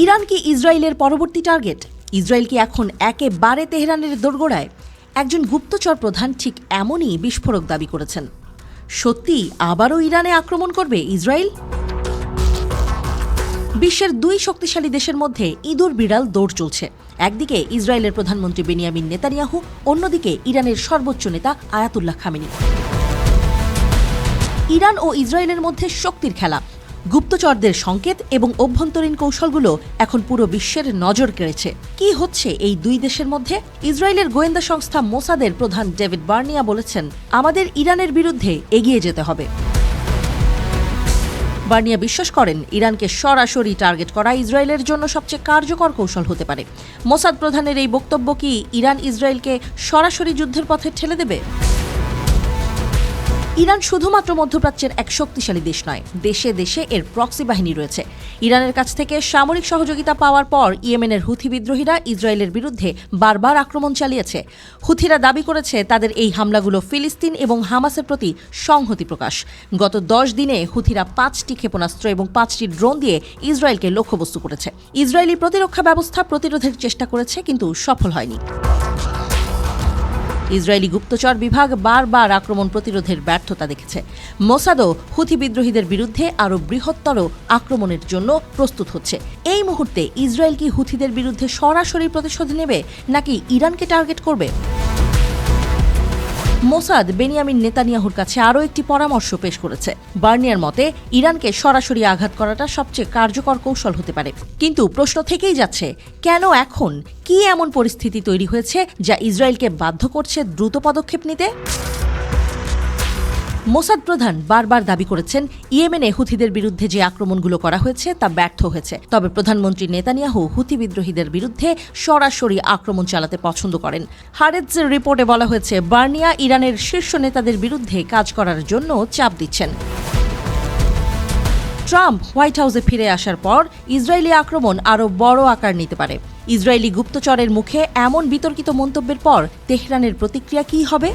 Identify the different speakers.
Speaker 1: Iran কি ইসরায়েলের পরবর্তী টার্গেট? ইসরায়েল কি এখন একেবারে তেহরানের দোরগোড়ায়? একজন গুপ্তচর প্রধান ঠিক এমনই বিস্ফোরক দাবি করেছেন। সত্যি আবারও ইরানে আক্রমণ করবে ইসরায়েল? বিশ্বের দুই শক্তিশালী দেশের মধ্যে ইঁদুর বিড়াল দৌড় চলছে। একদিকে ইসরায়েলের প্রধানমন্ত্রী বেনিয়ামিন নেতানিয়াহু, অন্যদিকে ইরানের সর্বোচ্চ নেতা আয়াতুল্লাহ খামেনি। ইরান ও ইসরায়েলের মধ্যে শক্তির খেলা, গুপ্তচরদের সংকেত এবং অভ্যন্তরীণ কৌশলগুলো এখন পুরো বিশ্বের নজর কেড়েছে। কি হচ্ছে এই দুই দেশের মধ্যে? ইসরায়েলের গোয়েন্দা সংস্থা মোসাদের প্রধান ডেভিড বার্নিয়া বলেছেন, আমাদের ইরানের বিরুদ্ধে এগিয়ে যেতে হবে। বার্নিয়া বিশ্বাস করেন, ইরানকে সরাসরি টার্গেট করা ইসরায়েলের জন্য সবচেয়ে কার্যকর কৌশল হতে পারে। মোসাদ প্রধানের এই বক্তব্য কি ইরান ইসরায়েলকে সরাসরি যুদ্ধের পথে ঠেলে দেবে? ইরান শুধুমাত্র মধ্যপ্রাচ্যের এক শক্তিশালী দেশ নয়, দেশে দেশে এর প্রক্সি বাহিনী রয়েছে। ইরানের কাছ থেকে সামরিক সহযোগিতা পাওয়ার পর ইয়েমেনের হুথি বিদ্রোহীরা ইসরায়েলের বিরুদ্ধে বারবার আক্রমণ চালিয়েছে। হুথিরা দাবি করেছে তাদের এই হামলাগুলো ফিলিস্তিন এবং হামাসের প্রতি সংহতি প্রকাশ। গত 10 দিনে হুথিরা 5টি ক্ষেপণাস্ত্র এবং 5টি ড্রোন দিয়ে ইসরায়েলকে লক্ষ্যবস্তু করেছে। ইসরায়েলি প্রতিরক্ষা ব্যবস্থা প্রতিরোধের চেষ্টা করেছে, কিন্তু সফল হয়নি। ইসরায়েলি গুপ্তচর বিভাগ বারবার আক্রমণ প্রতিরোধের ব্যর্থতা দেখেছে। মোসাদও হুথি বিদ্রোহীদের বিরুদ্ধে আরও বৃহত্তর আক্রমণের জন্য প্রস্তুত হচ্ছে। এই মুহূর্তে ইসরায়েল কি হুথিদের বিরুদ্ধে সরাসরি প্রতিশোধ নেবে, নাকি ইরানকে টার্গেট করবে? মোসাদ বেনিয়ামিন নেতানিয়াহুর কাছে আরও একটি পরামর্শ পেশ করেছে। বার্নিয়ার মতে, ইরানকে সরাসরি আঘাত করাটা সবচেয়ে কার্যকর কৌশল হতে পারে। কিন্তু প্রশ্ন থেকেই যাচ্ছে, কেন এখন? কি এমন পরিস্থিতি তৈরি হয়েছে যা ইসরায়েলকে বাধ্য করছে দ্রুত পদক্ষেপ নিতে? মোসাদ প্রধান বারবার দাবি করেছেন, ইয়েমেনে হুথিদের বিরুদ্ধে যে আক্রমণগুলো করা হয়েছে তা ব্যর্থ হয়েছে। তবে প্রধানমন্ত্রী নেতানিয়াহু হুথি বিদ্রোহীদের বিরুদ্ধে সরাসরি আক্রমণ চালাতে পছন্দ করেন। হারেৎজের রিপোর্টে বলা হয়েছে, বার্নিয়া ইরানের শীর্ষ নেতাদের বিরুদ্ধে কাজ করার জন্য চাপ দিচ্ছেন। ট্রাম্প হোয়াইট হাউসে ফিরে আসার পর ইসরায়েলি আক্রমণ আরও বড় আকার নিতে পারে। ইসরায়েলি গুপ্তচরের মুখে এমন বিতর্কিত মন্তব্যের পর তেহরানের প্রতিক্রিয়া কী হবে?